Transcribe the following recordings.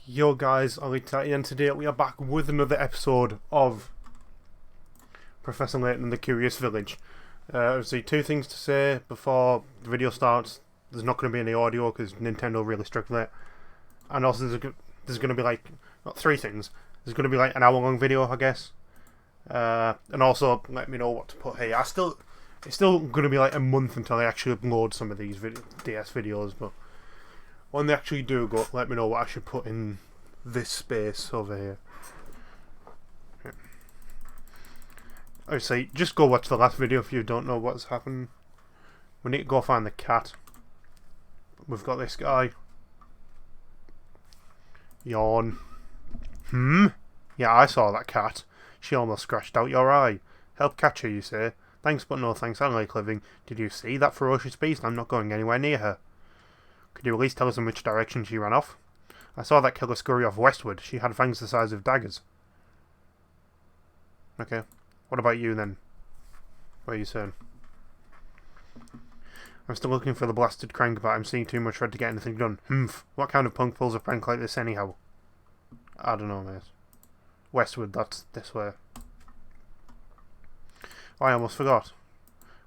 Yo guys, Layton, and today we are back with another episode of Professor Layton and the Curious Village. Obviously, two things to say before the video starts. There's not going to be any audio because Nintendo really strict with it. And also there's going to be like, not three things. There's going to be like an hour long video, I guess. And also let me know what to put here. It's still going to be like a month until I actually upload some of these DS videos, but when they actually do go, let me know what I should put in this space over here. I say, just go watch the last video if you don't know what's happened. We need to go find the cat. We've got this guy. Yawn. Yeah, I saw that cat. She almost scratched out your eye. Help catch her, you say? Thanks, but no thanks. I like living. Did you see that ferocious beast? I'm not going anywhere near her. Could you at least tell us in which direction she ran off? I saw that killer scurry off westward. She had fangs the size of daggers. Okay. What about you then? What are you saying? I'm still looking for the blasted crank, but I'm seeing too much red to get anything done. What kind of punk pulls a prank like this anyhow? I don't know, mate. Westward, that's this way. Oh, I almost forgot.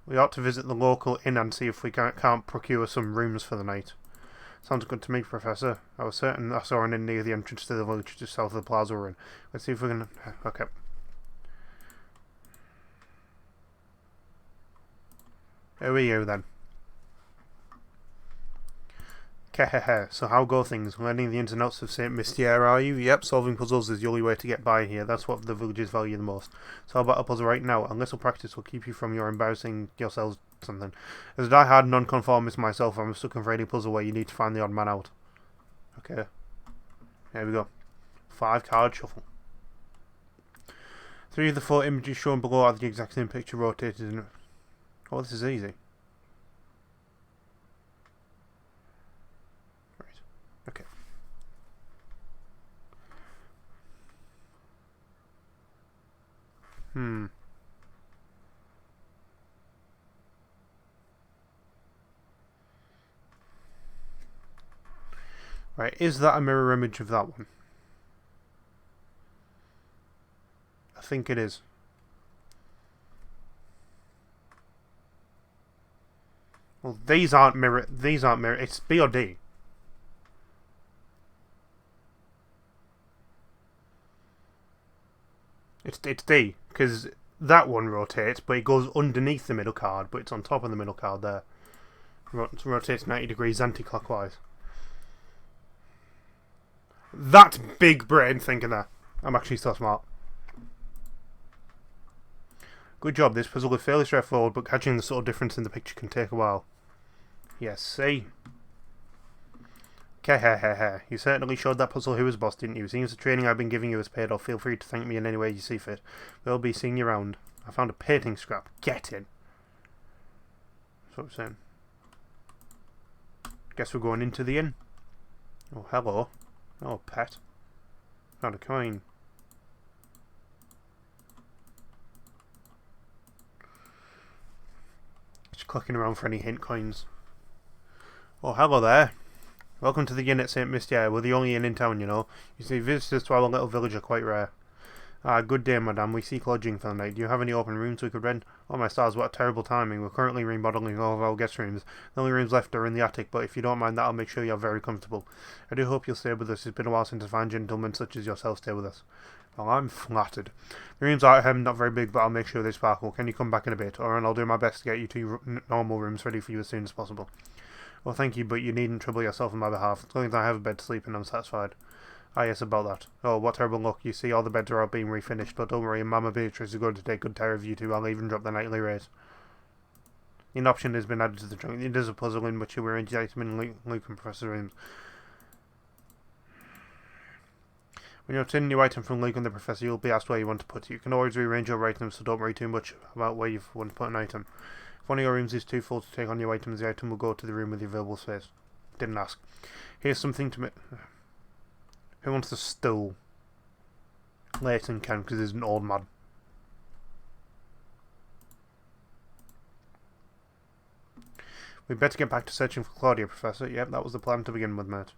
We ought to visit the local inn and see if we can't procure some rooms for the night. Sounds good to me, Professor. I was certain I saw an inn near the entrance to the village just south of the plaza we're in. Let's see if we can... Okay. Who are you, then? Kehehe. So how go things? Learning the ins and outs of St. Mystier, are you? Yep, solving puzzles is the only way to get by here. That's what the villagers value the most. So how about a puzzle right now? A little practice will keep you from your embarrassing yourselves something. As a die-hard nonconformist myself, I'm stuck for any puzzle where you need to find the odd man out. Okay. Here we go. 5-card shuffle. 3 of the 4 images shown below are the exact same picture rotated in... Oh, this is easy. Right. Okay. Right, is that a mirror image of that one? I think it is. Well, these aren't mirror. It's B or D. It's D, because that one rotates, but it goes underneath the middle card, but it's on top of the middle card there. It rotates 90 degrees anti-clockwise. That's big brain thinking there. I'm actually so smart. Good job, this puzzle is fairly straightforward, but catching the subtle difference in the picture can take a while. Yes, see? Kehehehe. You certainly showed that puzzle who was boss, didn't you? Seems the training I've been giving you has paid off. Feel free to thank me in any way you see fit. We'll be seeing you around. I found a painting scrap. Get in. That's what I'm saying. Guess we're going into the inn. Oh, hello. Oh, pet. Found a coin. Just clicking around for any hint coins. Oh, hello there. Welcome to the inn at St. Mystier. We're the only inn in town, you know. You see, visitors to our little village are quite rare. Ah, good day, madame. We seek lodging for the night. Do you have any open rooms we could rent? Oh, my stars, what a terrible timing. We're currently remodeling all of our guest rooms. The only rooms left are in the attic, but if you don't mind that, I'll make sure you're very comfortable. I do hope you'll stay with us. It's been a while since a fine gentleman such as yourself stay with us. Well, I'm flattered. The rooms are not very big, but I'll make sure they sparkle. Can you come back in a bit? Or I'll do my best to get you 2 normal rooms ready for you as soon as possible. Well, thank you, but you needn't trouble yourself on my behalf. As long as I have a bed to sleep in, I'm satisfied. Ah, yes, about that. Oh, what terrible luck. You see, all the beds are out being refinished, but don't worry, Mama Beatrice is going to take good care of you two. I'll even drop the nightly rate. An option has been added to the trunk. It is a puzzle in which you will arrange the item in Luke and Professor rooms. When you obtain a new item from Luke and the Professor, you'll be asked where you want to put it. You can always rearrange your items, so don't worry too much about where you want to put an item. If one of your rooms is too full to take on new items, the item will go to the room with the available space. Didn't ask. Here's something to... Who wants the stool? Layton can, because he's an old man. We'd better get back to searching for Claudia, Professor. Yep, that was the plan to begin with, mate.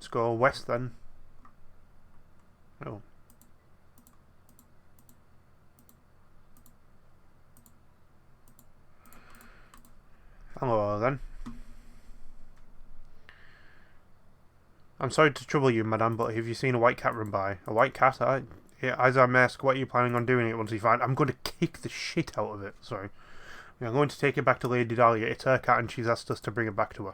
Let's go west then. Oh. Hello then. I'm sorry to trouble you, madam, but have you seen a white cat run by? A white cat? As I may ask, what are you planning on doing it once you find it? I'm going to kick the shit out of it. Sorry. We are going to take it back to Lady Dahlia. It's her cat and she's asked us to bring it back to her.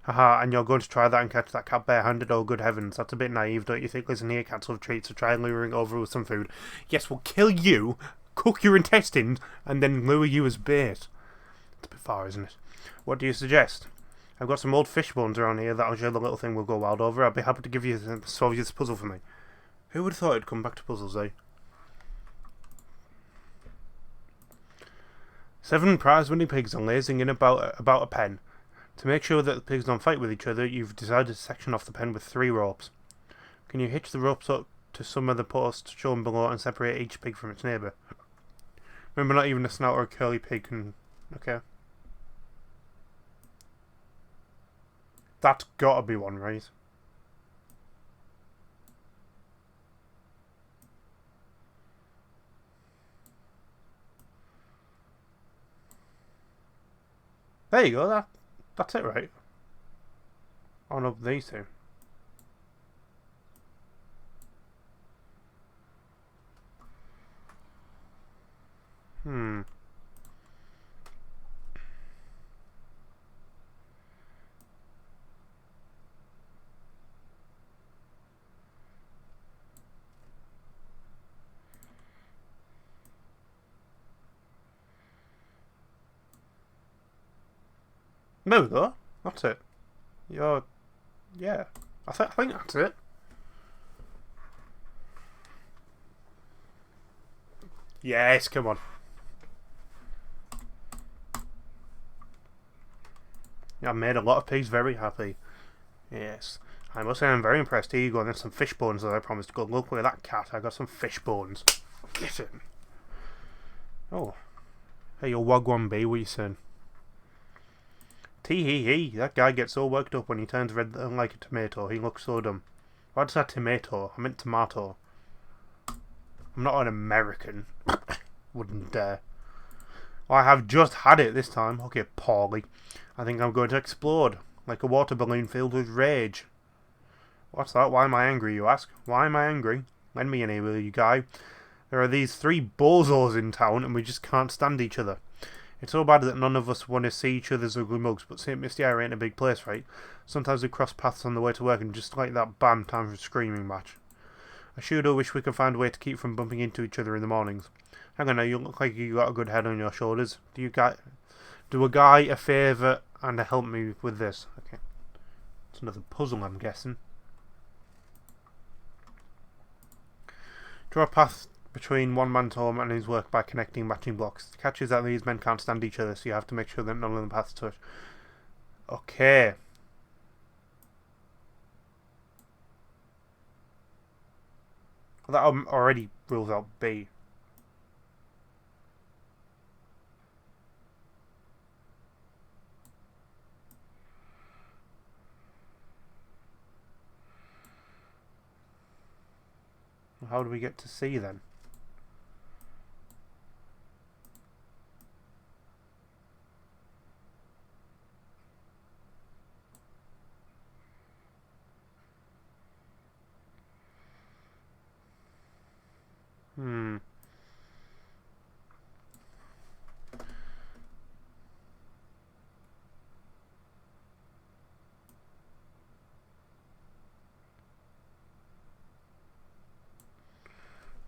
Haha, and you're going to try that and catch that cat barehanded? Oh, good heavens, that's a bit naive, don't you think? Listen here, cats love treats, so try luring over with some food. Yes, we'll kill you, cook your intestines, and then lure you as bait. It's a bit far, isn't it? What do you suggest? I've got some old fish bones around here that I'm sure the little thing will go wild over. I'll be happy to give you solve this puzzle for me. Who would have thought it'd come back to puzzles, eh? 7 prize-winning pigs are lazing in about a pen. To make sure that the pigs don't fight with each other, you've decided to section off the pen with 3 ropes. Can you hitch the ropes up to some of the posts shown below and separate each pig from its neighbour? Remember, not even a snout or a curly pig can... Okay. That's gotta be one, right? There you go, that's it, right? Oh no, these two. Hmm. There we go. That's it. Yeah. I think that's it. Yes, come on. I made a lot of pigs very happy. Yes. I must say I'm very impressed. Here you go, and there's some fish bones that I promised. Go look at that cat. I got some fish bones. Get it. Oh. Hey, you wagwan bee, what are you saying? Tee hee hee. That guy gets so worked up when he turns red like a tomato. He looks so dumb. What's that tomato? I meant tomato. I'm not an American. Wouldn't dare. I have just had it this time. Okay, poorly. I think I'm going to explode. Like a water balloon filled with rage. What's that? Why am I angry, you ask? Why am I angry? Lend me any, will you, guy? There are these 3 bozos in town and we just can't stand each other. It's so bad that none of us want to see each other's ugly mugs, but St. Misty ain't a big place, right? Sometimes we cross paths on the way to work and just like that, bam, time for a screaming match. I sure do wish we could find a way to keep from bumping into each other in the mornings. Hang on now, you look like you got a good head on your shoulders. Do a guy a favour and help me with this? Okay. It's another puzzle, I'm guessing. Draw a path between one man's home and his work by connecting matching blocks. The catch is that these men can't stand each other, so you have to make sure that none of the paths touch. Okay. That already rules out B. How do we get to C then?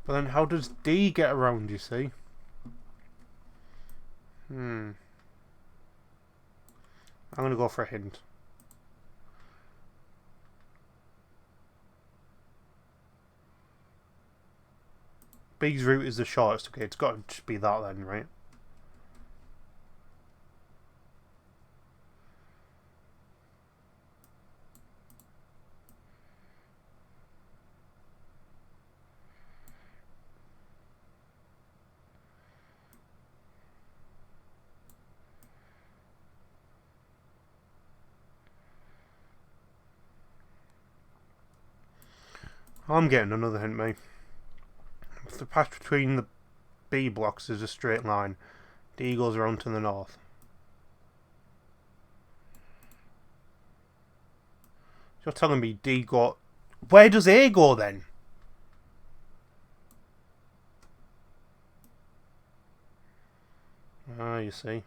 But then how does D get around, you see? I'm going to go for a hint. B's route is the shortest. Okay, it's got to just be that then, right? I'm getting another hint, mate. The path between the B blocks is a straight line. D goes around to the north. You're telling me D go... Where does A go then? Ah, you see.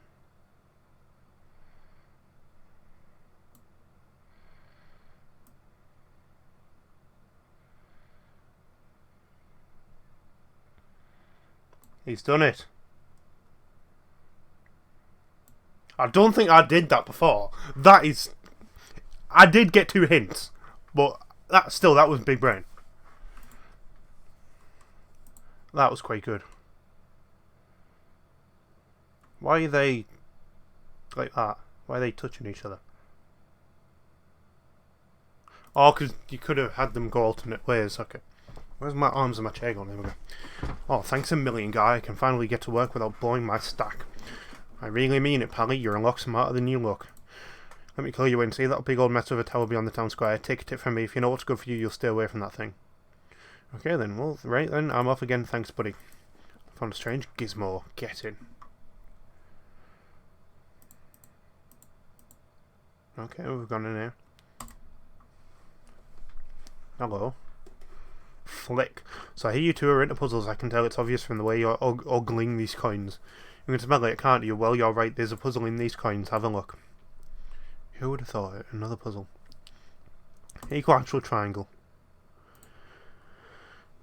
He's done it. I don't think I did that before. That is... I did get 2 hints. But that was big brain. That was quite good. Why are they like that? Why are they touching each other? Oh, because you could have had them go alternate ways. Okay. Where's my arms and my chair gone? There we go. Oh, thanks a million, guy. I can finally get to work without blowing my stack. I really mean it, Pally. You're a lot smarter than you look. Let me call you in. See that big old mess of a tower beyond the town square? Take a tip from me. If you know what's good for you, you'll stay away from that thing. Okay then. Well, right then. I'm off again. Thanks, buddy. Found a strange gizmo. Get in. Okay, we've gone in here. Hello. Flick. So I hear you two are into puzzles. I can tell it's obvious from the way you're ogling these coins. You can smell it, can't you? Well, you're right. There's a puzzle in these coins. Have a look. Who would have thought it? Another puzzle. Equilateral triangle.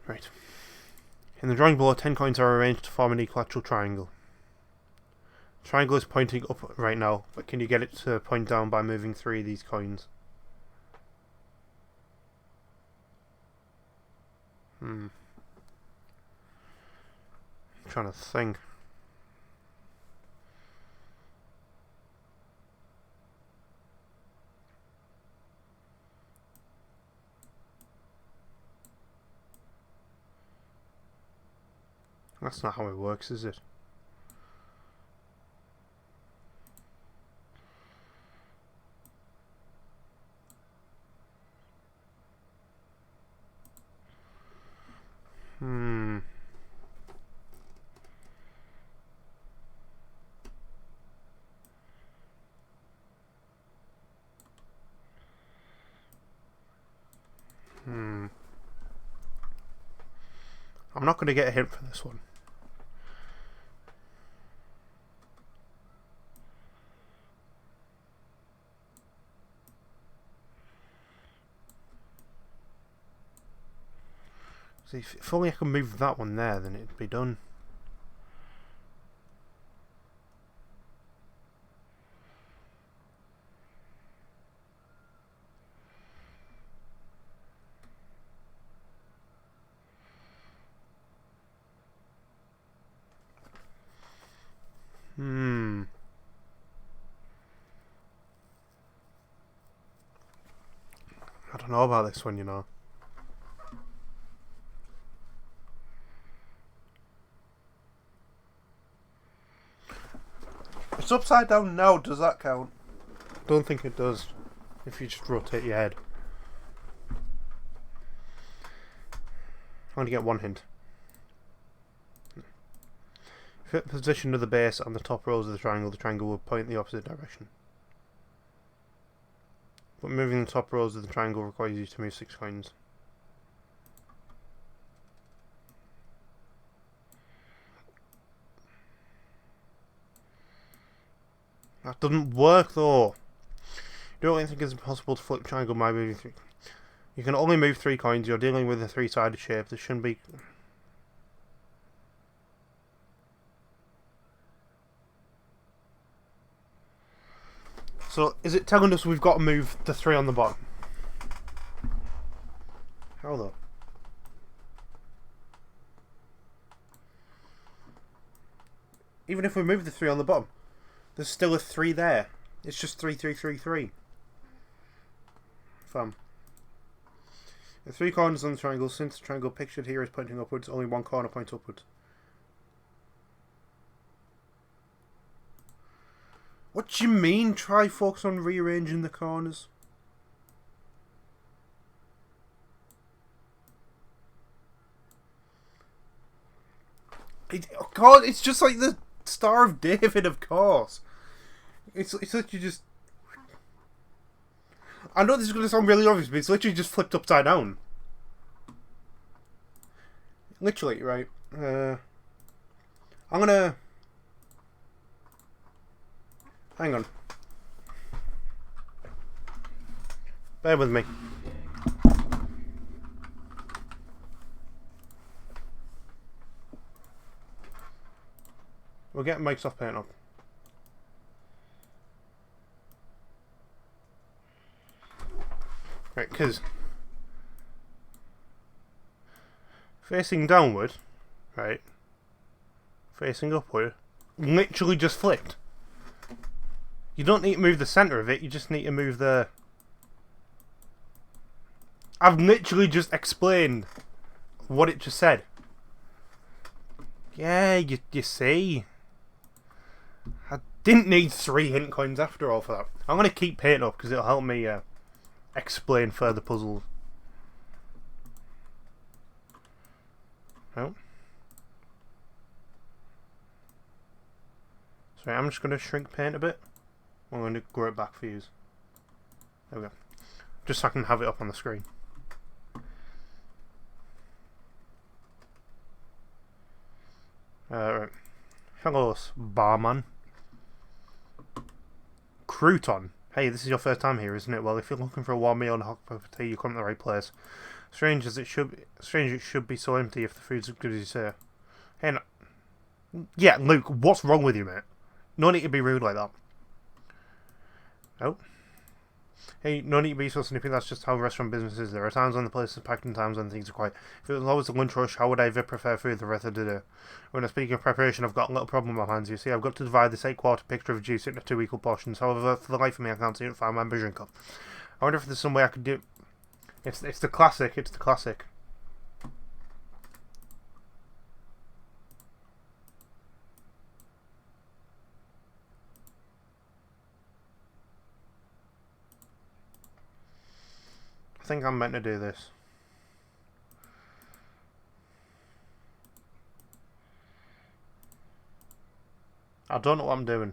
Right. In the drawing below, 10 coins are arranged to form an equilateral triangle. The triangle is pointing up right now, but can you get it to point down by moving 3 of these coins? I'm trying to think. That's not how it works, is it? I'm not going to get a hint for this one. See, if only I could move that one there, then it'd be done. I don't know about this one, you know. It's upside down now, does that count? Don't think it does. If you just rotate your head. I only get 1 hint. Fit the position of the base on the top rows of the triangle will point in the opposite direction. But moving the top rows of the triangle requires you to move 6 coins. That doesn't work though. You don't think it's impossible to flip triangle by moving 3. You can only move 3 coins. You're dealing with a 3-sided shape. This shouldn't be... So, is it telling us we've got to move the 3 on the bottom? How though? Even if we move the 3 on the bottom, there's still a 3 there. It's just 3, 3, 3, 3. Fun. The 3 corners on the triangle, since the triangle pictured here is pointing upwards, only 1 corner points upwards. What do you mean, try focus on rearranging the corners? Oh God, it's just like the Star of David, of course. It's literally just... I know this is going to sound really obvious, but it's literally just flipped upside down. Literally, right. I'm gonna... Hang on. Bear with me. We'll get Microsoft Paint up. Right, because facing downward, right, facing upward, literally just flipped. You don't need to move the centre of it, you just need to move the... I've literally just explained what it just said. Yeah, you see. I didn't need 3 hint coins after all for that. I'm going to keep painting up because it'll help me explain further puzzles. Oh. Sorry, I'm just going to shrink paint a bit. I'm going to grow it back for you. There we go. Just so I can have it up on the screen. Right. Hello, barman. Crouton. Hey, this is your first time here, isn't it? Well, if you're looking for a warm meal and a hot cup of tea, you come to the right place. Strange it should be so empty if the food's as good as you say. Hey, no. Yeah, Luke, what's wrong with you, mate? No need to be rude like that. Oh. Hey, no need to be so snippy, that's just how restaurant business is. There are times when the place is packed and times when things are quiet. If it was always a lunch rush, how would I ever prefer food the rest of the day? When I speak of preparation, I've got a little problem on my hands. You see, I've got to divide this 8-quart picture of juice into 2 equal portions. However, for the life of me, I can't seem to find my measuring cup. I wonder if there's some way I could do... It's the classic, it's the classic. I think I'm meant to do this. I don't know what I'm doing.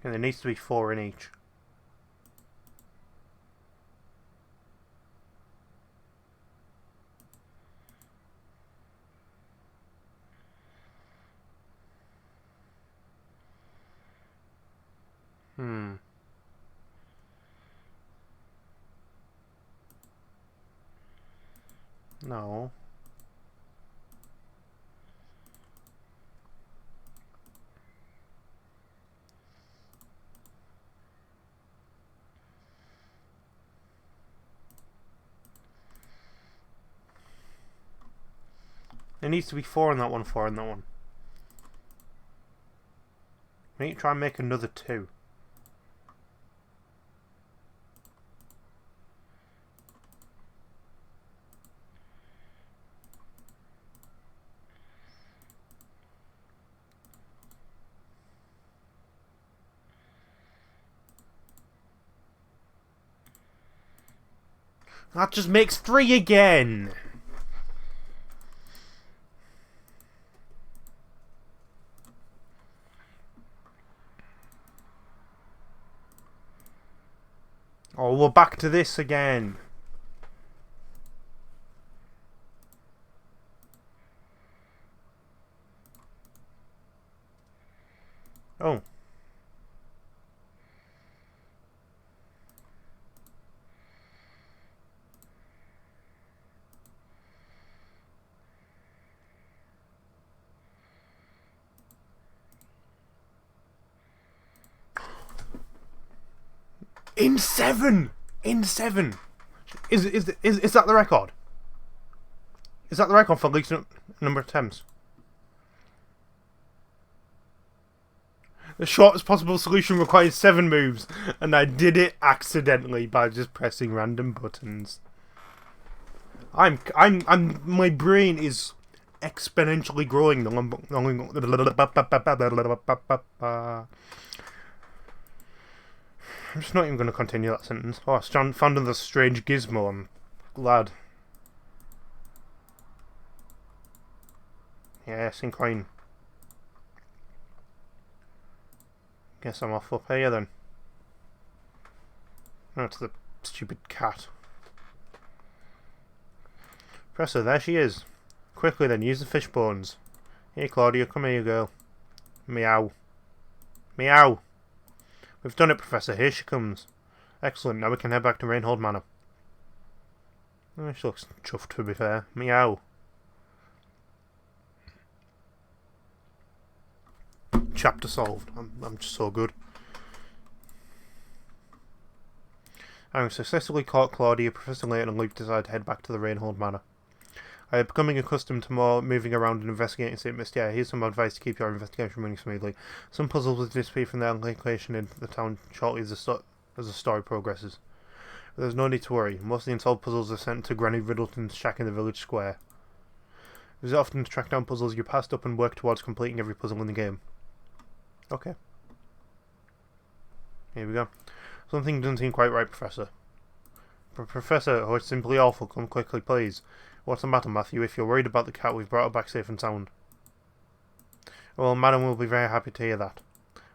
And there needs to be 4 in each. No. There needs to be 4 in that one, 4 in that one. We need to try and make another 2. That just makes 3 again! Oh, we're back to this again. Oh. In 7! In 7! Is that the record? Is that the record for least number of attempts? The shortest possible solution requires 7 moves, and I did it accidentally by just pressing random buttons. My brain is exponentially growing. I'm just not even going to continue that sentence. Oh, I found another strange gizmo. I'm glad. Yes, incline. Guess I'm off up here then. Oh, it's the stupid cat. Professor, there she is. Quickly then, use the fish bones. Here, Claudia, come here, girl. Meow. Meow. We've done it, Professor. Here she comes. Excellent, now we can head back to Rainhold Manor. Oh, she looks chuffed, to be fair. Meow. Chapter solved. I'm just so good. Having successfully caught Claudia, Professor Layton and Luke decide to head back to the Rainhold Manor. I am becoming accustomed to more moving around and investigating St. Mystia. Here's some advice to keep your investigation running smoothly. Some puzzles will disappear from their location in the town shortly as the story progresses. But there's no need to worry. Most of the unsolved puzzles are sent to Granny Riddleton's shack in the village square. Visit often to track down puzzles you passed up and work towards completing every puzzle in the game. Okay. Here we go. Something doesn't seem quite right, Professor. Professor, oh, it's simply awful. Come quickly, please. What's the matter, Matthew? If you're worried about the cat, we've brought her back safe and sound. Well, Madam will be very happy to hear that.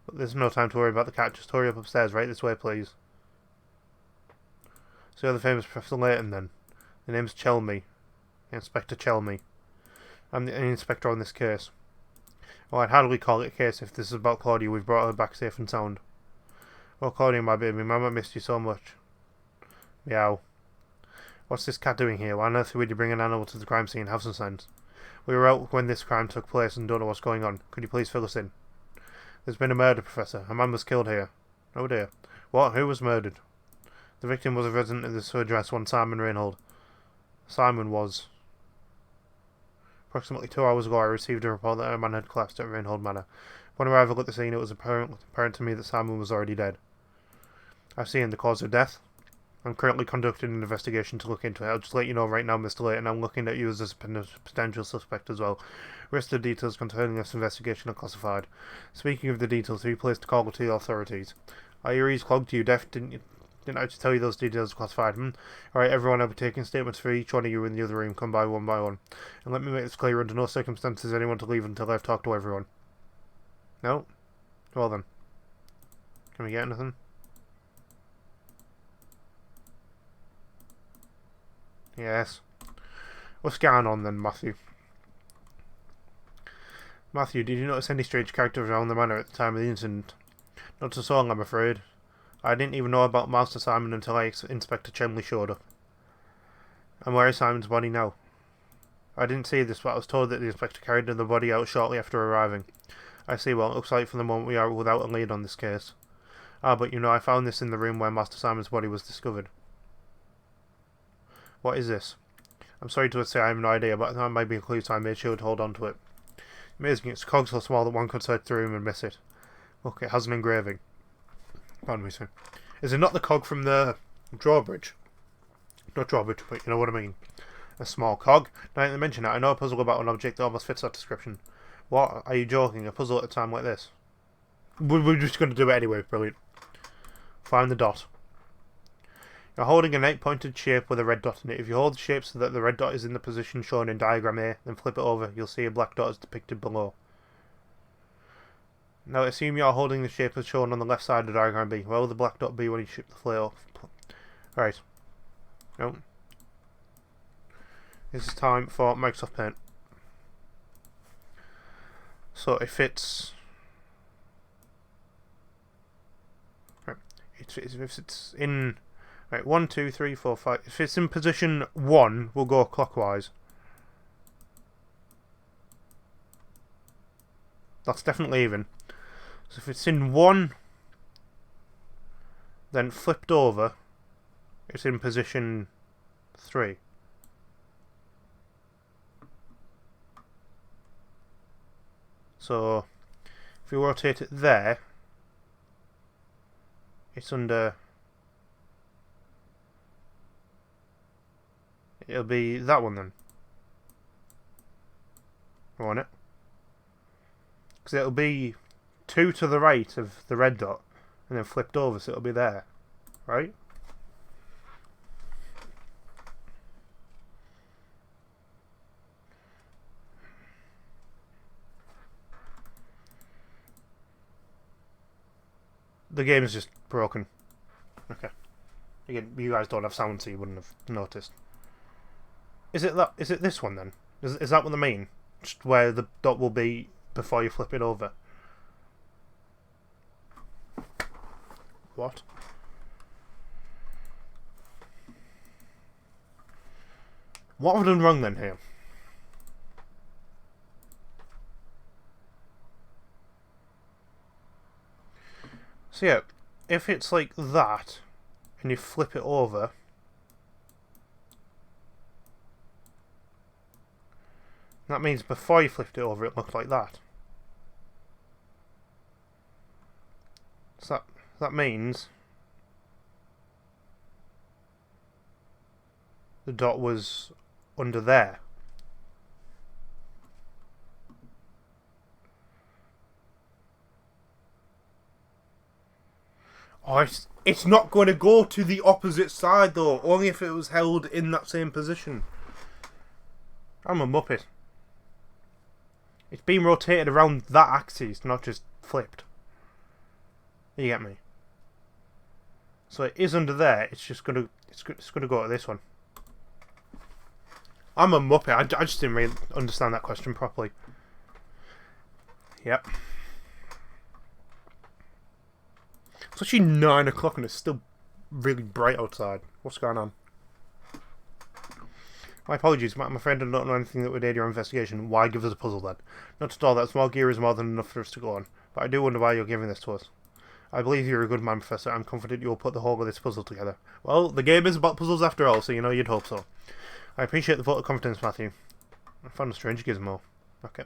But there's no time to worry about the cat. Just hurry up upstairs, right this way, please. So you're the famous Professor Layton, then. The name's Chelmy. Inspector Chelmy. I'm the inspector on this case. Well, I'd hardly call it a case if this is about Claudia. We've brought her back safe and sound. Well, Claudia, my baby, Mama missed you so much. Meow. What's this cat doing here? Why on earth would you bring an animal to the crime scene? Have some sense. We were out when this crime took place and don't know what's going on. Could you please fill us in? There's been a murder, Professor. A man was killed here. Oh dear. What? Who was murdered? The victim was a resident of this address, one Simon Rainhold. Simon was. Approximately 2 hours ago, I received a report that a man had collapsed at Rainhold Manor. When I arrived at the scene, it was apparent to me that Simon was already dead. I've seen the cause of death. I'm currently conducting an investigation to look into it. I'll just let you know right now, Mr. Layton, I'm looking at you as a potential suspect as well. The rest of the details concerning this investigation are classified. Speaking of the details, who placed a call to the authorities? Are your ears clogged? You deaf? Didn't I just tell you those details are classified? Alright, everyone, I'll be taking statements for each one of you in the other room. Come by one. And let me make this clear, under no circumstances is anyone to leave until I've talked to everyone. No? Well then. Can we get anything? Yes. What's going on then, Matthew? Matthew, did you notice any strange characters around the manor at the time of the incident? Not a soul, I'm afraid. I didn't even know about Master Simon until Inspector Chemley showed up. And where is Simon's body now? I didn't see this, but I was told that the inspector carried the body out shortly after arriving. I see, well, it looks like for the moment we are without a lead on this case. Ah, but you know, I found this in the room where Master Simon's body was discovered. What is this? I'm sorry to say I have no idea, but that might be a clue, so I made sure to hold on to it. Amazing, it's a cog so small that one could search the room and miss it. Look, it has an engraving. Pardon me, sir. Is it not the cog from the drawbridge? Not drawbridge, but you know what I mean. A small cog? Now that you mention it, I know a puzzle about an object that almost fits that description. What? Are you joking? A puzzle at a time like this? We're just going to do it anyway, brilliant. Find the dot. You're holding an 8-pointed shape with a red dot in it. If you hold the shape so that the red dot is in the position shown in diagram A, then flip it over, you'll see a black dot as depicted below. Now assume you're holding the shape as shown on the left side of diagram B. Where will the black dot be when you shoot the flare off? Right. Nope. This is time for Microsoft Paint. So if it's... Right. If it's in... Right, 1, 2, 3, 4, 5. If it's in position 1, we'll go clockwise. That's definitely even. So if it's in 1, then flipped over, it's in position 3. So if we rotate it there, it's under... It'll be that one then. Won't it? Because it'll be 2 to the right of the red dot, and then flipped over, so it'll be there. right? The game is just broken. Okay. Again, you guys don't have sound, so you wouldn't have noticed. Is it that? Is it this one then? Is that what they mean? Just where the dot will be before you flip it over. What? What have I done wrong then here? So yeah, if it's like that, and you flip it over, that means before you flipped it over, it looked like that. So that means the dot was under there. Oh, it's not going to go to the opposite side though, only if it was held in that same position. I'm a muppet. It's being rotated around that axis, not just flipped. You get me? So it is under there. It's just gonna go to this one. I'm a muppet. I just didn't really understand that question properly. Yep. It's actually 9 o'clock and it's still really bright outside. What's going on? My apologies, I'm afraid I don't know anything that would aid your investigation. Why give us a puzzle then? Not at all, that small gear is more than enough for us to go on. But I do wonder why you're giving this to us. I believe you're a good man, Professor. I'm confident you'll put the whole of this puzzle together. Well, the game is about puzzles after all, so you know you'd hope so. I appreciate the vote of confidence, Matthew. I found a strange gizmo. Okay.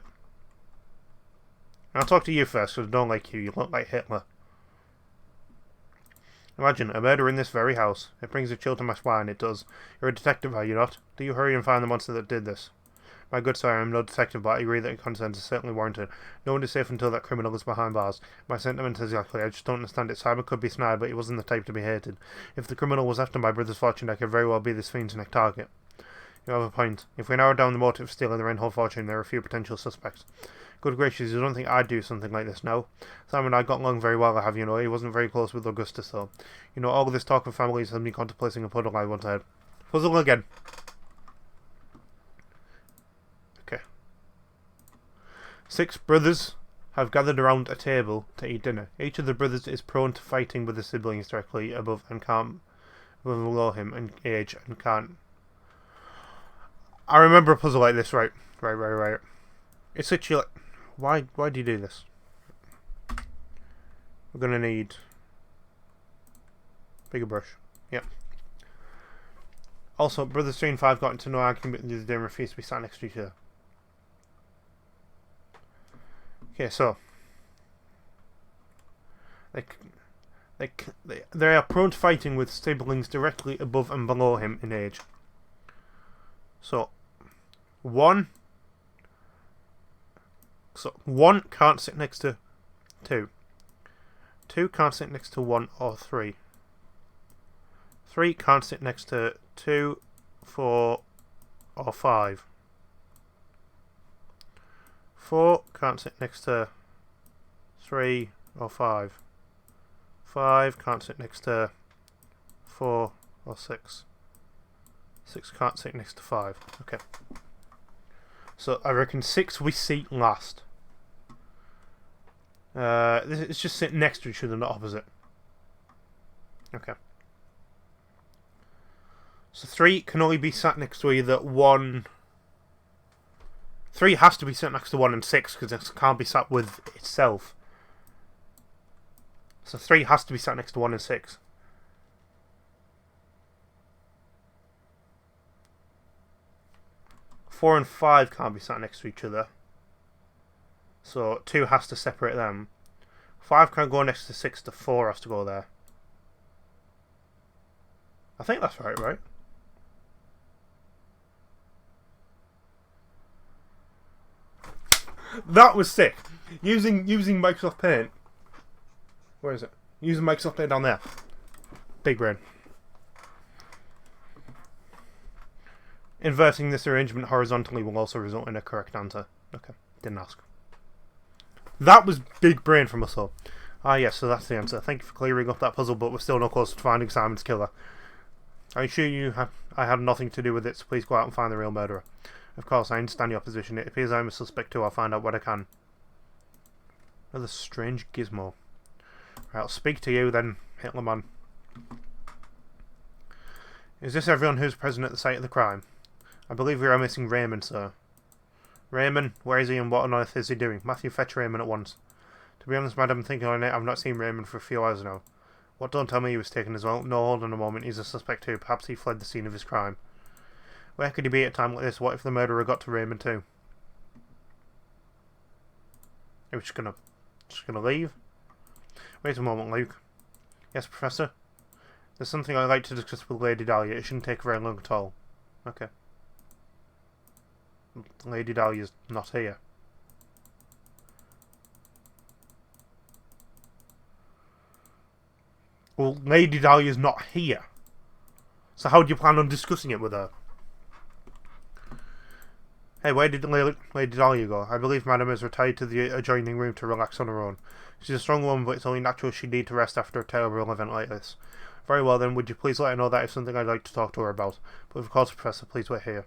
I'll talk to you first, because I don't like you. You look like Hitler. Imagine, a murder in this very house. It brings a chill to my spine, it does. You're a detective, are you not? Do you hurry and find the monster that did this? My good sir, I am no detective, but I agree that your consent is certainly warranted. No one is safe until that criminal is behind bars. My sentiment is exactly. I just don't understand it. Simon could be snide, but he wasn't the type to be hated. If the criminal was after my brother's fortune, I could very well be this fiend's next target. You have a point. If we narrow down the motive of stealing the Reinhold fortune, there are a few potential suspects. Good gracious, you don't think I'd do something like this, no? Simon and I got along very well, I have, you know. He wasn't very close with Augustus, though. You know, all of this talk of families has me contemplating a puzzle I once had. Puzzle again. Okay. 6 brothers have gathered around a table to eat dinner. Each of the brothers is prone to fighting with the siblings directly above and can't below him in age and can't. I remember a puzzle like this, right. It's literally like, why do you do this? We're gonna need bigger brush. Yep. Also, brothers 3 and 5 got into no argument the other day and refused to be sat next to each other. Okay, so they are prone to fighting with siblings directly above and below him in age. So 1 can't sit next to 2. 2 can't sit next to 1 or 3. 3 can't sit next to 2, 4 or 5. 4 can't sit next to 3 or 5. 5 can't sit next to 4 or 6. 6 can't sit next to 5. Okay. So I reckon 6 we seat last. It's just sitting next to each other, not opposite. Okay. So 3 can only be sat next to either 1. 3 has to be sat next to 1 and 6 because it can't be sat with itself. So 3 has to be sat next to 1 and 6. Four and 5 can't be sat next to each other. So 2 has to separate them. 5 can't go next to 6, to 4 has to go there. I think that's right? That was sick. Using Microsoft Paint. Where is it? Using Microsoft Paint down there. Big brain. Inverting this arrangement horizontally will also result in a correct answer. Okay, didn't ask. That was big brain from us all. Ah yes, so that's the answer. Thank you for clearing up that puzzle, but we're still no closer to finding Simon's killer. I assure I had nothing to do with it, so please go out and find the real murderer. Of course, I understand your position. It appears I'm a suspect too. I'll find out what I can. Another strange gizmo. Right, I'll speak to you then, Hitlerman. Is this everyone who's present at the site of the crime? I believe we are missing Raymond, sir. Raymond? Where is he and what on earth is he doing? Matthew, fetch Raymond at once. To be honest, madam, thinking on it, I've not seen Raymond for a few hours now. What, don't tell me he was taken as well? No, hold on a moment, he's a suspect too. Perhaps he fled the scene of his crime. Where could he be at a time like this? What if the murderer got to Raymond too? Are we just gonna leave? Wait a moment, Luke. Yes, Professor? There's something I'd like to discuss with Lady Dahlia. It shouldn't take very long at all. Okay. Lady Dahlia's not here. Well, Lady Dahlia's not here. So how do you plan on discussing it with her? Hey, where did Lady Dahlia go? I believe Madam has retired to the adjoining room to relax on her own. She's a strong woman, but it's only natural she'd need to rest after a terrible event like this. Very well then, would you please let her know that is something I'd like to talk to her about. But of course, Professor, please wait here.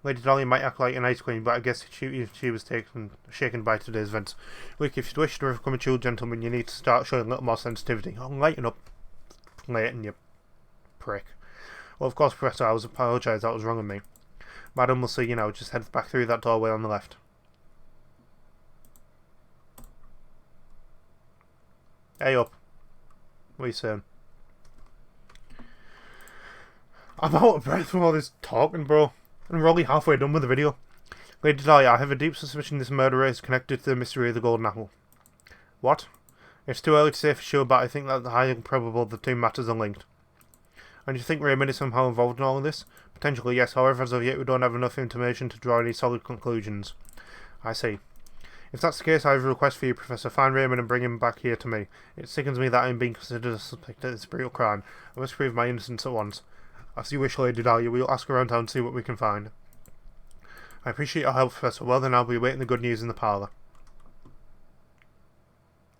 Lady Dahlia might act like an ice queen, but I guess she was shaken by today's events. Look, if you'd wish to become a true gentleman, you need to start showing a little more sensitivity. Oh, lighten up, Layton, you prick. Well, of course, Professor, I apologise, that was wrong of me. Madam will see you now, just head back through that doorway on the left. Hey up. What are you saying? I'm out of breath from all this talking, bro. And we're only halfway done with the video. Lady Dahlia, I have a deep suspicion this murderer is connected to the mystery of the golden apple. What? It's too early to say for sure, but I think that it's highly probable the two matters are linked. And you think Raymond is somehow involved in all of this? Potentially, yes. However, as of yet, we don't have enough information to draw any solid conclusions. I see. If that's the case, I have a request for you, Professor. Find Raymond and bring him back here to me. It sickens me that I am being considered a suspect of this brutal crime. I must prove my innocence at once. As you wish, Lady Dahlia. We'll ask around town and see what we can find. I appreciate your help, Professor. Well then, I'll be waiting the good news in the parlour.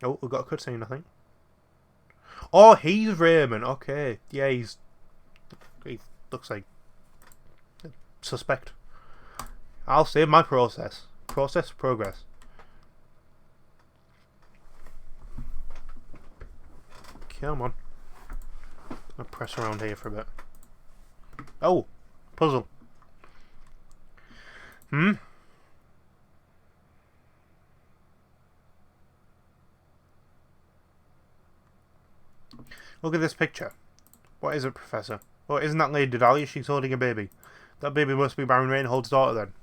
Oh, we've got a cutscene, I think. Oh, he's Raymond. Okay. Yeah, he looks like a suspect. I'll save my process. Progress. Come on. I'll press around here for a bit. Oh, puzzle. Look at this picture. What is it, Professor? Oh, isn't that Lady Dahlia? She's holding a baby. That baby must be Baron Reinhold's daughter then.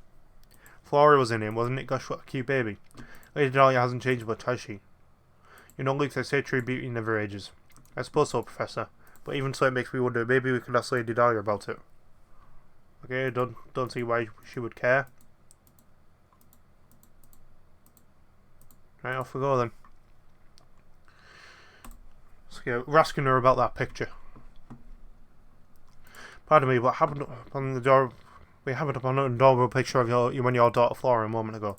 Flora was in him, wasn't it? Gosh, what a cute baby. Lady Dahlia hasn't changed much, has she? You know, Luke, they say true beauty never ages. I suppose so, Professor. But even so, it makes me wonder. Maybe we could ask Lady Dahlia about it. Okay, don't see why she would care. Right, off we go then. We're asking her about that picture. Pardon me, what happened on the door? We happened upon an adorable picture of you and your daughter Flora a moment ago.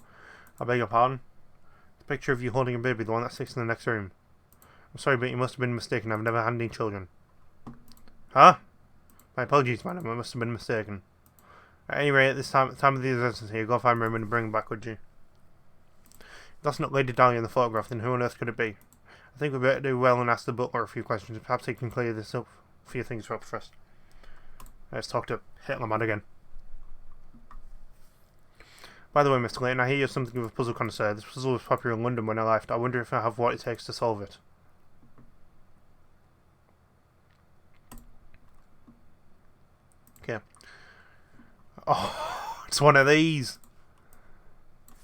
I beg your pardon? The picture of you holding a baby, the one that sits in the next room. I'm sorry, but you must have been mistaken. I've never had any children. Huh? My apologies, madam. I must have been mistaken. At any rate, at this time of the events here, go find Raymond and bring him back, would you? If that's not Lady Dahlia in the photograph, then who on earth could it be? I think we better do well and ask the butler a few questions. Perhaps he can clear this up. A few things up first. Let's talk to Hitlerman again. By the way, Mr. Layton, I hear you're something of a puzzle connoisseur. This puzzle was popular in London when I left. I wonder if I have what it takes to solve it. Okay. Oh, it's one of these.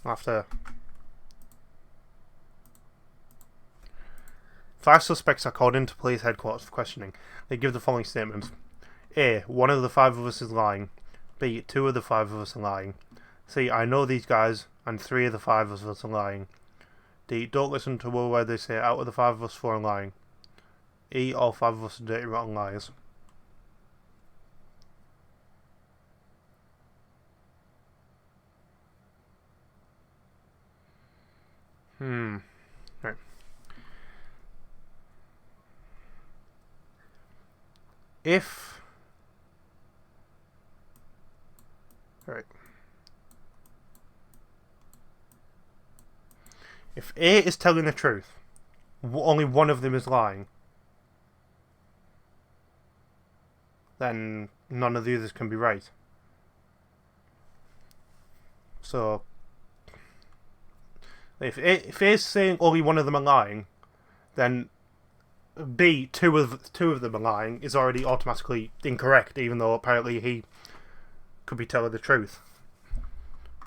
After 5 suspects are called into police headquarters for questioning. They give the following statements. A. 1 of the 5 of us is lying. B. 2 of the 5 of us are lying. C. I know these guys, and 3 of the 5 of us are lying. D. Don't listen to a word they say. Out of the 5 of us, 4 are lying. E, all 5 of us are dirty rotten liars. Right. If... Right. If A is telling the truth, only one of them is lying, then none of the others can be right. So, if A is saying only one of them are lying, then B, two of them are lying, is already automatically incorrect, even though apparently he could be telling the truth.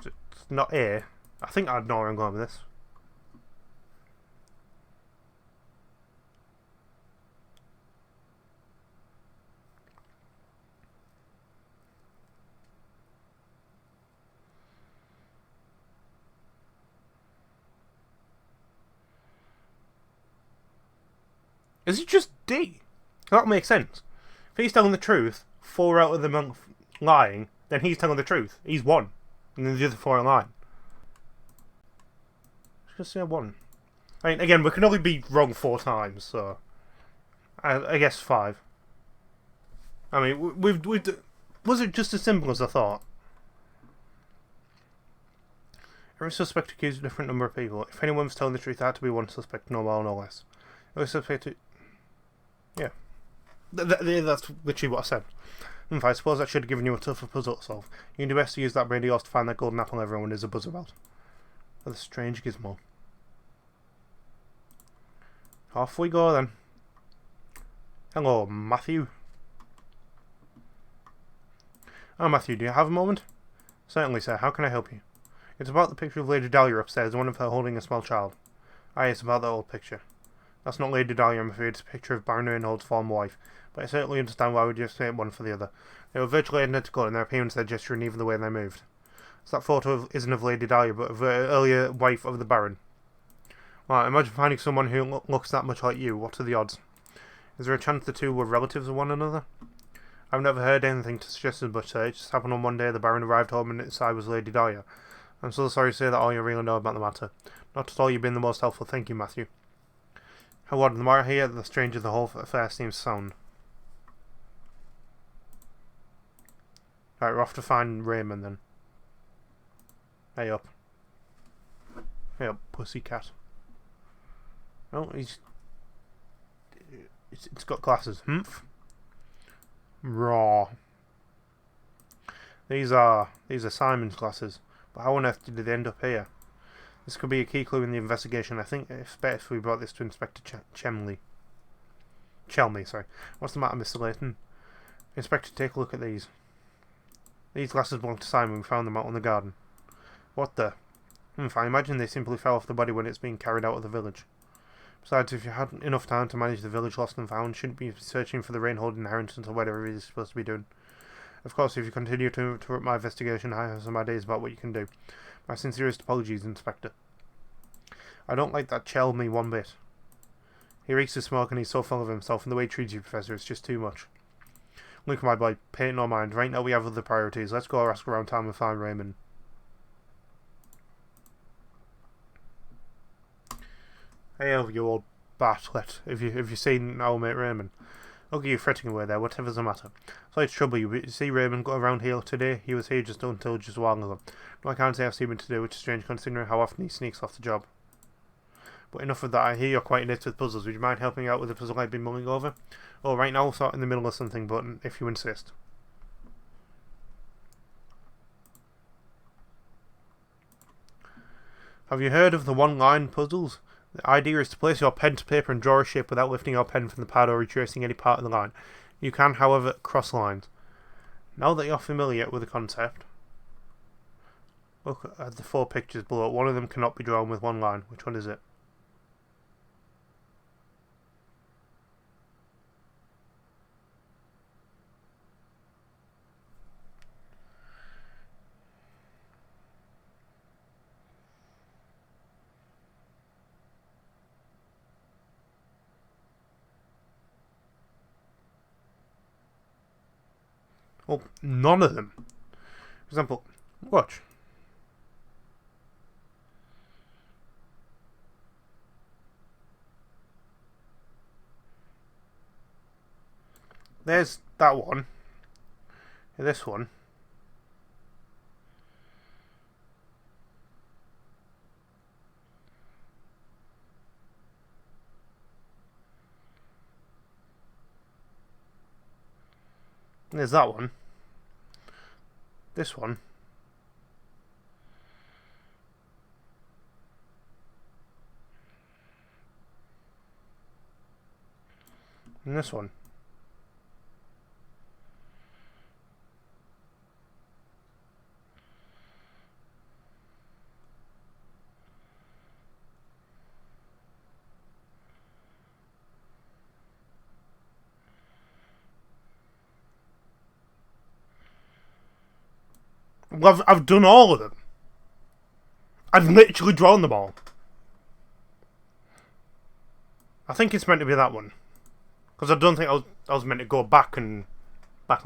It's not A. I think I know where I'm going with this. Is it just D? That makes sense. If he's telling the truth, 4 out of them are lying, then he's telling the truth. He's 1. And then the other 4 are lying. Just say 1. I mean, again, we can only be wrong 4 times, so... I guess 5. I mean, we've was it just as simple as I thought? Every suspect accused a different number of people. If anyone was telling the truth, there had to be one suspect, no more, no less. Every suspect... Yeah. That's literally what I said. I suppose I should have given you a tougher puzzle to solve. You can do best to use that brain of yours to find that golden apple everyone is a buzz about. What a strange gizmo. Off we go then. Hello, Matthew. Oh, Matthew, do you have a moment? Certainly, sir. How can I help you? It's about the picture of Lady Dahlia upstairs, one of her holding a small child. Aye, it's about that old picture. That's not Lady Dahlia, I'm afraid. It's a picture of Baron Reinhold's former wife, but I certainly understand why we just made one for the other. They were virtually identical in their appearance, their gesture, and even the way they moved. So that photo isn't of Lady Dahlia, but of her earlier wife of the Baron. Well, imagine finding someone who looks that much like you. What are the odds? Is there a chance the two were relatives of one another? I've never heard anything to suggest as much, sir. It just happened on one day the Baron arrived home and inside was Lady Dahlia. I'm so sorry to say that all you really know about the matter. Not at all, you've been the most helpful. Thank you, Matthew. How odd, the more I hear, the stranger the whole affair seems to sound. Right, we're off to find Raymond then. Hey up. Hey up, pussycat. Oh, it's got glasses. Humph. Raw. These are Simon's glasses. But how on earth did they end up here? This could be a key clue in the investigation. I think it's better if we brought this to Inspector Chelmley, sorry. What's the matter, Mr. Layton? Inspector, take a look at these. These glasses belong to Simon. We found them out in the garden. What the? I imagine they simply fell off the body when it's being carried out of the village. Besides, if you had enough time to manage the village lost and found, shouldn't be searching for the Reinhold inheritance or whatever it is supposed to be doing. Of course, if you continue to interrupt my investigation, I have some ideas about what you can do. My sincerest apologies, Inspector. I don't like that Chelmley one bit. He reeks of smoke and he's so full of himself, and the way he treats you, Professor, is just too much. Look, my boy, pay it no mind. Right now we have other priorities. Let's go ask around town and find Raymond. Hey, you old batlet. Have you seen our mate Raymond? Look at you fretting away there, whatever's the matter. Sorry to trouble you, but you see Raymond got around here today? He was here just a while ago. No, I can't say I've seen him today, which is strange considering how often he sneaks off the job. But enough of that, I hear you're quite inept with puzzles. Would you mind helping out with the puzzle I've been mulling over? Oh, right now, sort in the middle of something, but if you insist. Have you heard of the one-line puzzles? The idea is to place your pen to paper and draw a shape without lifting your pen from the pad or retracing any part of the line. You can, however, cross lines. Now that you're familiar with the concept, look at the 4 pictures below. One of them cannot be drawn with one line. Which one is it? Well, none of them. For example, watch. There's that one. This one. There's that one. This one. And this one. Well, I've done all of them. I've literally drawn them all. I think it's meant to be that one. Because I don't think I was meant to go back on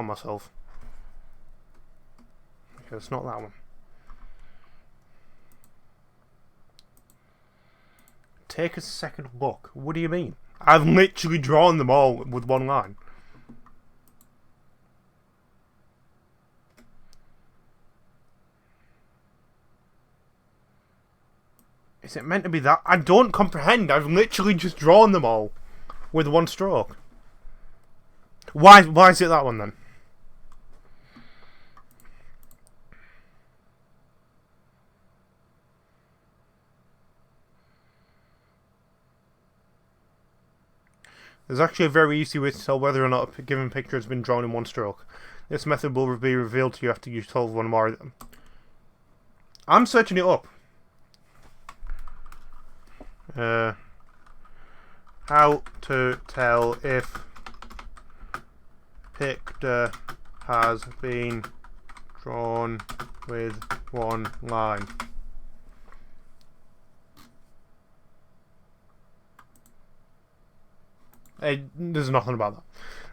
myself. Okay, it's not that one. Take a second look. What do you mean? I've literally drawn them all with one line. Is it meant to be that? I don't comprehend. I've literally just drawn them all with one stroke. Why is it that one then? There's actually a very easy way to tell whether or not a given picture has been drawn in one stroke. This method will be revealed to you after you solve one more of them. I'm searching it up. How to tell if picture has been drawn with one line. There's nothing about that.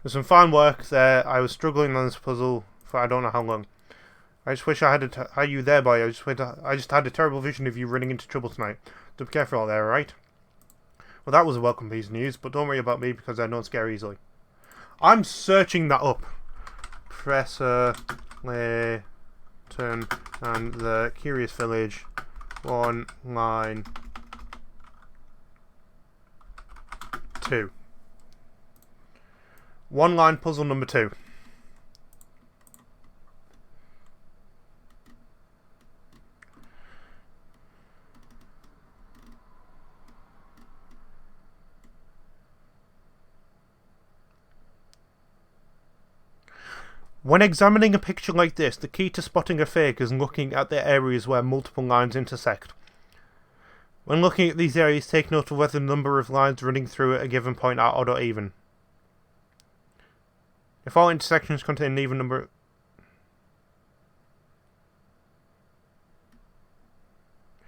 There's some fine work there. I was struggling on this puzzle for I don't know how long. I just wish I had you there, boy. I just had a terrible vision of you running into trouble tonight. So be careful out there, alright? Well, that was a welcome piece of news, but don't worry about me because I don't scare easily. I'm searching that up. Professor Layton and the Curious Village. One line. 2. One line puzzle number 2. When examining a picture like this, the key to spotting a fake is looking at the areas where multiple lines intersect. When looking at these areas, take note of whether the number of lines running through at a given point are odd or even. If all intersections contain an even number...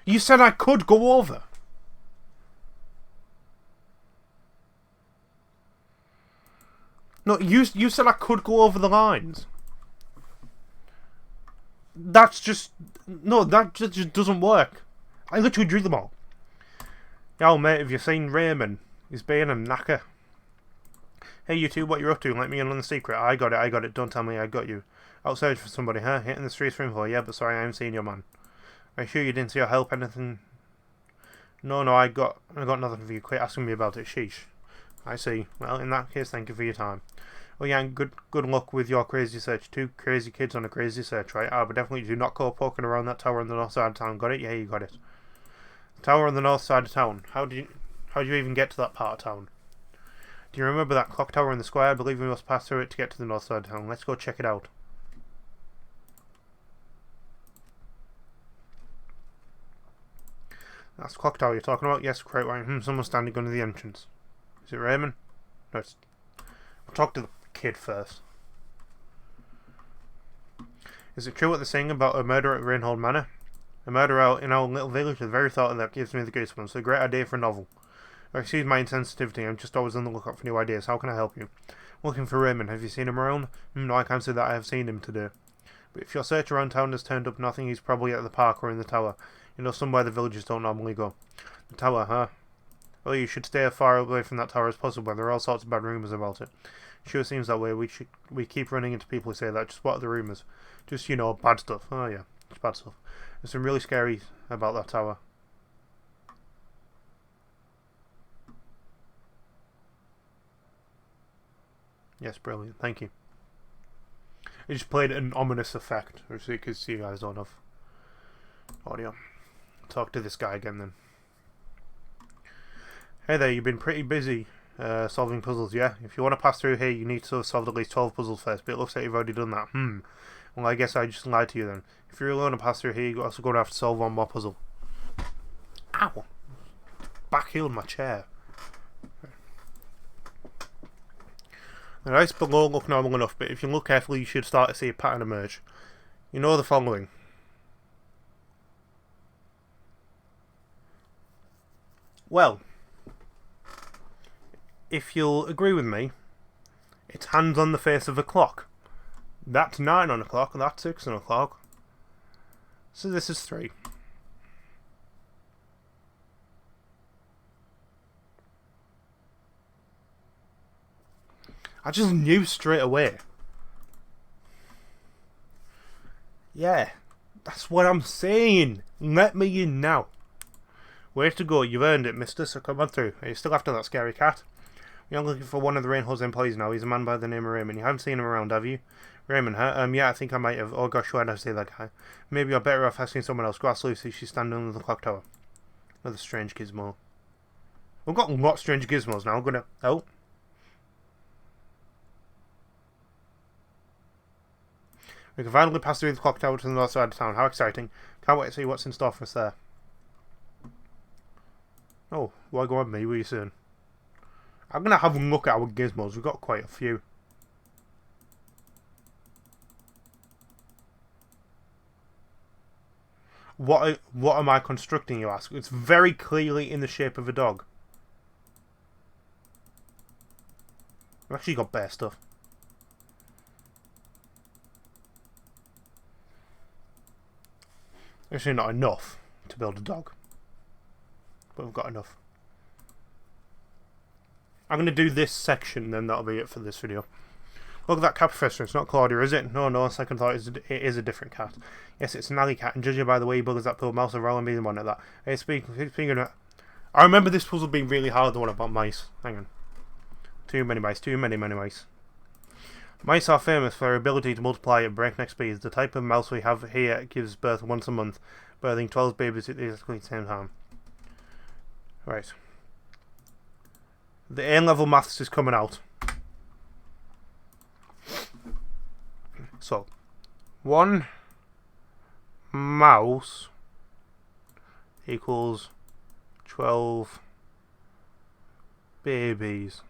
You said I could go over. No, you said I could go over the lines. That's just... No, that just doesn't work. I literally drew them all. Yo, mate, have you seen Raymond? He's being a knacker. Hey, you two, what you're up to? Let me in on the secret. I got it. Don't tell me I got you. Outside for somebody, huh? Hitting the streets for info. Yeah, but sorry, I haven't seen your man. Are you sure you didn't see or help anything? No, I got nothing for you. Quit asking me about it. Sheesh. I see. Well, in that case, thank you for your time. Oh yeah, and good luck with your crazy search. 2 crazy kids on a crazy search, right? But definitely do not go poking around that tower on the north side of town. Got it? Yeah, you got it. Tower on the north side of town. How do you even get to that part of town? Do you remember that clock tower in the square? I believe we must pass through it to get to the north side of town. Let's go check it out. That's the clock tower you're talking about? Yes, quite right. Someone's standing under the entrance. Is it Raymond? No, it's... I'll talk to the kid first. Is it true what they're saying about a murder at Rainhold Manor? A murder out in our little village? The very thought of that gives me the goosebumps. It's a great idea for a novel. Excuse my insensitivity, I'm just always on the lookout for new ideas. How can I help you? Looking for Raymond. Have you seen him around? No, I can't say that I have seen him today. But if your search around town has turned up nothing, he's probably at the park or in the tower. You know, somewhere the villagers don't normally go. The tower, huh? Well, you should stay as far away from that tower as possible. There are all sorts of bad rumours about it. Sure seems that way. We keep running into people who say that. Just what are the rumours? Just, you know, bad stuff. Oh, yeah. Just bad stuff. There's some really scary about that tower. Yes, brilliant. Thank you. It just played an ominous effect, which you can see you guys don't have audio. Talk to this guy again then. Hey there, you've been pretty busy solving puzzles, yeah? If you want to pass through here, you need to have solved at least 12 puzzles first, but it looks like you've already done that. Well, I guess I just lied to you then. If you're alone to pass through here, you're also going to have to solve one more puzzle. Ow! Back-heeled my chair. The ice below look normal enough, but if you look carefully, you should start to see a pattern emerge. You know the following. Well, if you'll agree with me, it's hands on the face of a clock. That's 9 on a clock, and that's 6 on a clock. So this is 3. I just knew straight away. Yeah, that's what I'm saying. Let me in now. Way to go, you've earned it, mister, so come on through. Are you still after that scary cat? You're looking for one of the Rainhall's employees now. He's a man by the name of Raymond. You haven't seen him around, have you? Raymond, huh? Yeah, I think I might have. Oh gosh, why'd I say that guy? Maybe you're better off asking someone else. Go ask Lucy, she's standing under the clock tower. Another strange gizmo. We've got a lot of strange gizmos now. I'm gonna... Oh. We can finally pass through the clock tower to the north side of town. How exciting. Can't wait to see what's in store for us there. Oh, why go on me? What are you saying? I'm going to have a look at our gizmos. We've got quite a few. What am I constructing, you ask? It's very clearly in the shape of a dog. I've actually got bear stuff. Actually not enough to build a dog. But we've got enough. I'm going to do this section, then that'll be it for this video. Look at that cat, Professor. It's not Claudia, is it? No, second thought, it is a different cat. Yes, it's an alley cat, and judging by the way he buggers that poor mouse around me, the one at that. Hey, speaking of... I remember this puzzle being really hard, the one about mice. Hang on. Too many mice. Mice are famous for their ability to multiply at breakneck speeds. The type of mouse we have here gives birth once a month, birthing 12 babies at the exactly same time. Right. The A-level maths is coming out. So, 1 mouse equals 12 babies.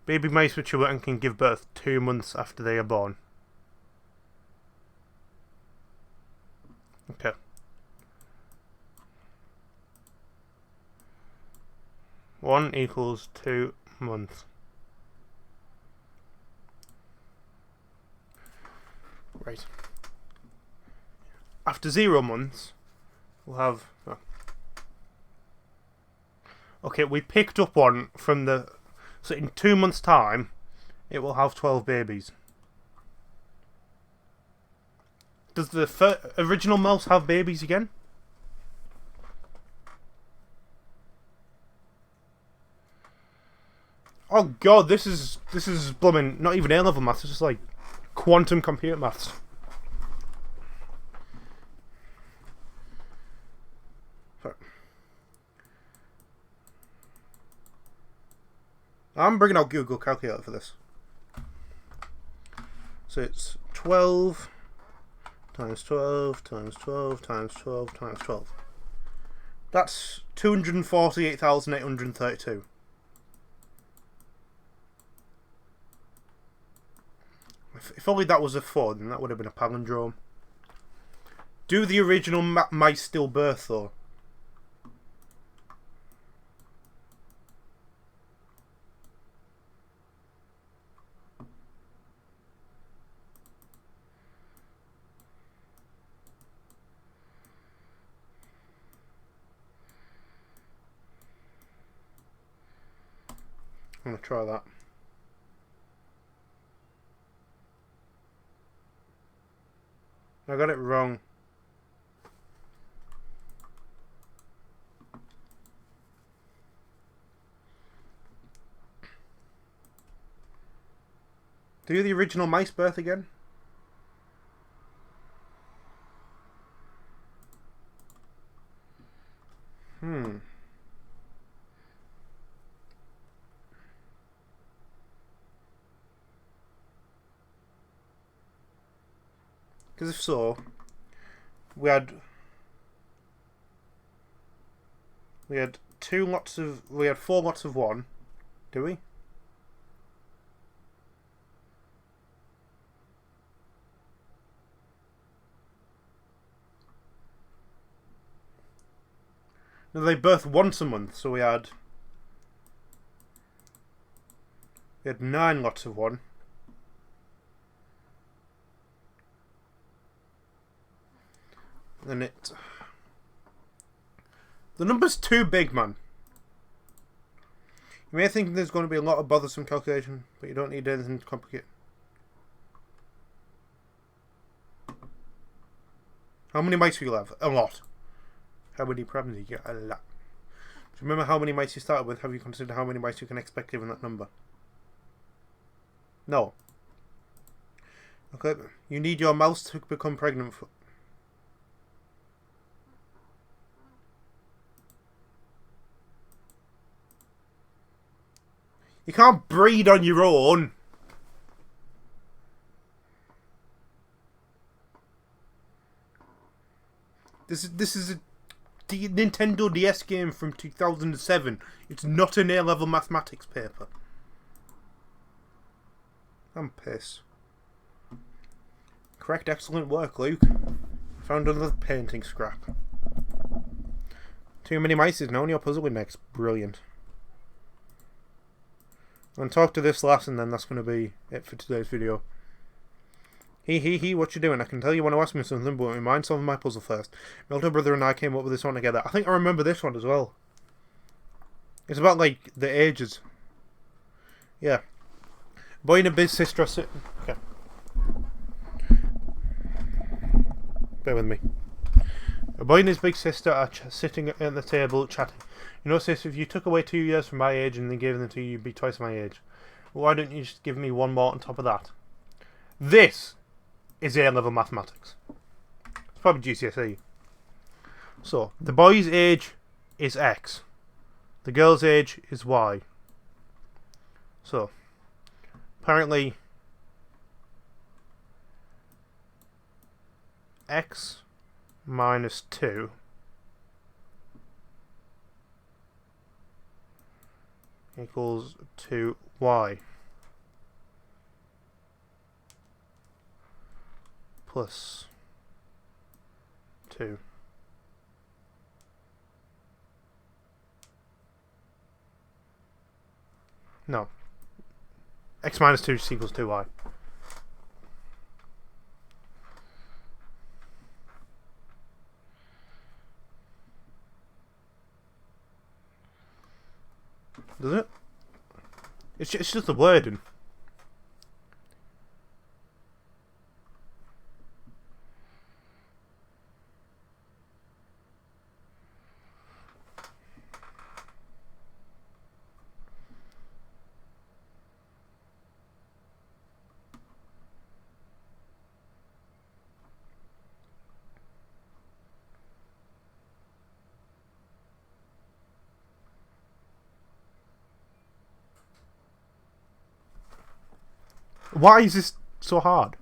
Baby mice mature and can give birth 2 months after they are born. Okay. One equals 2 months. Right. After 0 months, we'll have... Oh. Okay, we picked up one from the... So in 2 months' time, it will have 12 babies. Does the original mouse have babies again? Oh god, this is blooming not even A-level maths, it's just like quantum computer maths. Sorry. I'm bringing out Google Calculator for this. So it's 12 times 12 times 12 times 12 times 12. That's 248,832. If only that was a 4, then that would have been a palindrome. Do the original mice still birth, though? I'm gonna try that. I got it wrong. Do the original mice birth again? Because if so, we had four lots of one, do we? No, they birth once a month, so we had 9 lots of one. And the number's too big, man. You may think there's going to be a lot of bothersome calculation, but you don't need anything complicated. How many mice will you have? A lot. How many problems you get? A lot. Do you remember how many mice you started with? Have you considered how many mice you can expect given that number? No. Okay, you need your mouse to become pregnant for... You can't breed on your own. This is a Nintendo DS game from 2007. It's not an A-level mathematics paper. I'm pissed. Correct, excellent work, Luke. Found another painting scrap. Too many mice is now on your puzzle index. Brilliant. I'm going to talk to this last and then that's going to be it for today's video. He, what you doing? I can tell you want to ask me something, but mind solving my puzzle first. My older brother and I came up with this one together. I think I remember this one as well. It's about, like, the ages. Yeah. Boy and a big sister are sitting... Okay. Bear with me. A boy and his big sister are sitting at the table chatting. You know, sis, if you took away 2 years from my age and then gave them to you, you'd be twice my age. Why don't you just give me one more on top of that? This is A-level mathematics. It's probably GCSE. So, the boy's age is X. The girl's age is Y. So, apparently, X minus 2 equals 2y plus 2. No. X minus 2 equals 2y. Does it? It's just the wording. Why is this so hard?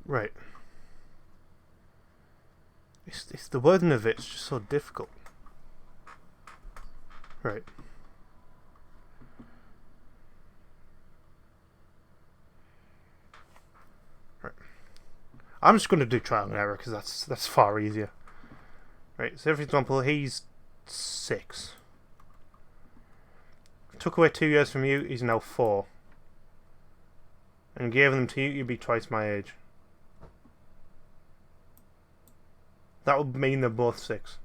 Right. It's the wording of it's just so difficult. Right. Right. I'm just going to do trial and error because that's far easier. Right. So for example, he's 6. Took away 2 years from you, he's now 4. And gave them to you, you'd be twice my age. That would mean they're both 6.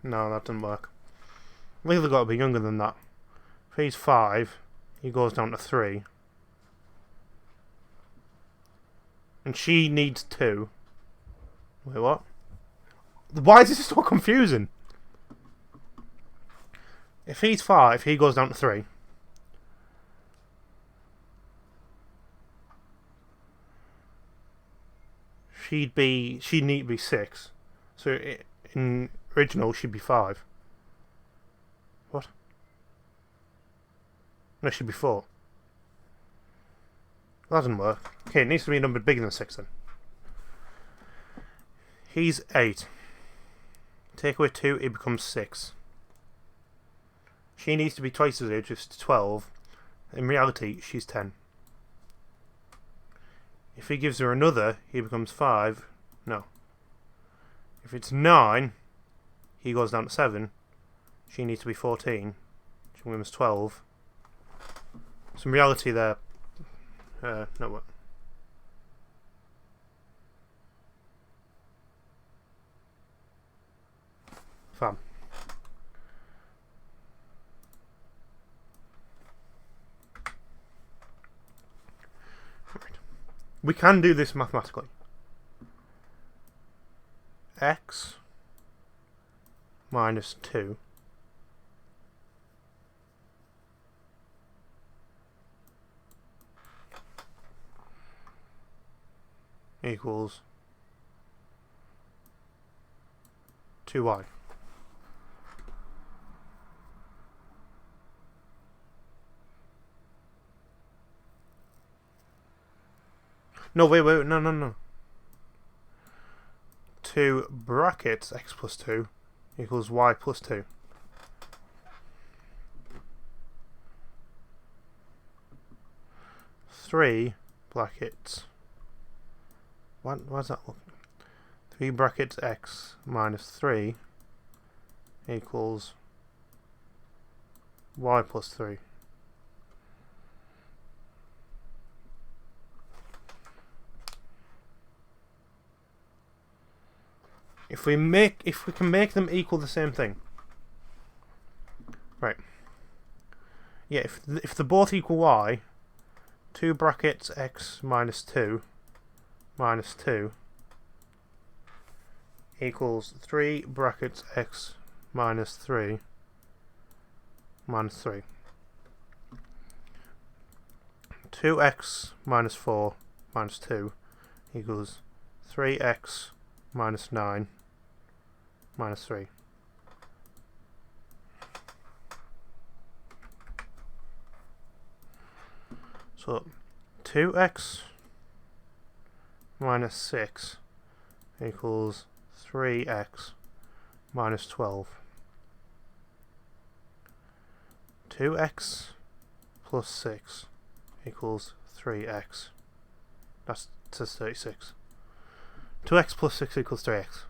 No, that didn't work. We've either got to be younger than that. If he's 5, he goes down to 3. And she needs 2. Wait, what? Why is this so confusing? If he's 5, he goes down to 3. She'd need to be 6. So in original, she'd be 5. What? No, she'd be 4. That doesn't work. Okay, it needs to be a number bigger than 6 then. He's 8. Take away 2, it becomes 6. She needs to be twice his age, which is 12. In reality, she's 10. If he gives her another, he becomes 5. No. If it's 9, he goes down to 7. She needs to be 14. She becomes 12. So in reality there... no, what? Fam. We can do this mathematically. X minus 2 equals 2y. No, wait, no. 2 brackets x plus 2 equals y plus 2. Three brackets. Why's that looking? 3 brackets x minus 3 equals y plus 3. If we can make them equal the same thing. Right. Yeah, if they're both equal y, 2 brackets x minus 2 equals 3 brackets x minus 3 minus 3. 2x minus 4 minus 2 equals 3x minus 9 minus 3. So 2x minus 6 equals 3x minus 12. 2x plus 6 equals 3x. That's 36. 2x plus 6 equals 3x.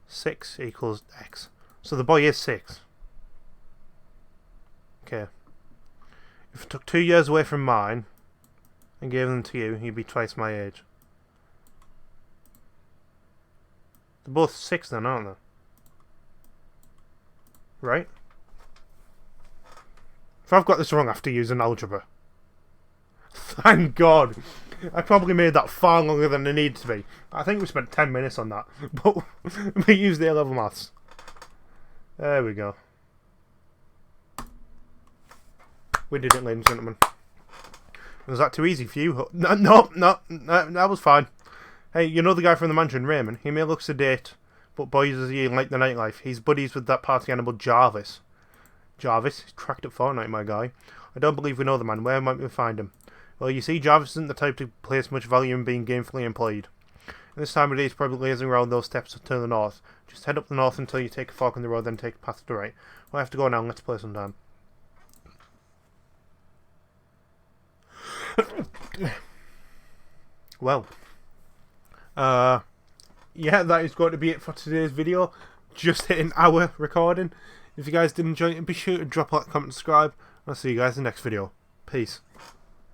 6 equals x. So the boy is 6. Okay. If I took 2 years away from mine and gave them to you, he'd be twice my age. They're both 6 then, aren't they? Right? If I've got this wrong, I have to use an algebra. Thank God. I probably made that far longer than it needed to be. I think we spent 10 minutes on that. But we used the A-level maths. There we go. We did it, ladies and gentlemen. Was that too easy for you? No, that was fine. Hey, you know the guy from the mansion, Raymond? He may look sedate, but boys, does he like the nightlife. He's buddies with that party animal Jarvis. Jarvis? He's cracked at Fortnite, my guy. I don't believe we know the man. Where might we find him? Well, you see, Jarvis isn't the type to place much value in being gainfully employed. And this time of day, he's probably lazing around those steps to the north. Just head up the north until you take a fork in the road, then take a path to the right. Well, I have to go now. Let's play some time. Well, yeah, that is going to be it for today's video. Just hit an hour recording. If you guys did enjoy it, be sure to drop a like, comment, subscribe. I'll see you guys in the next video. Peace.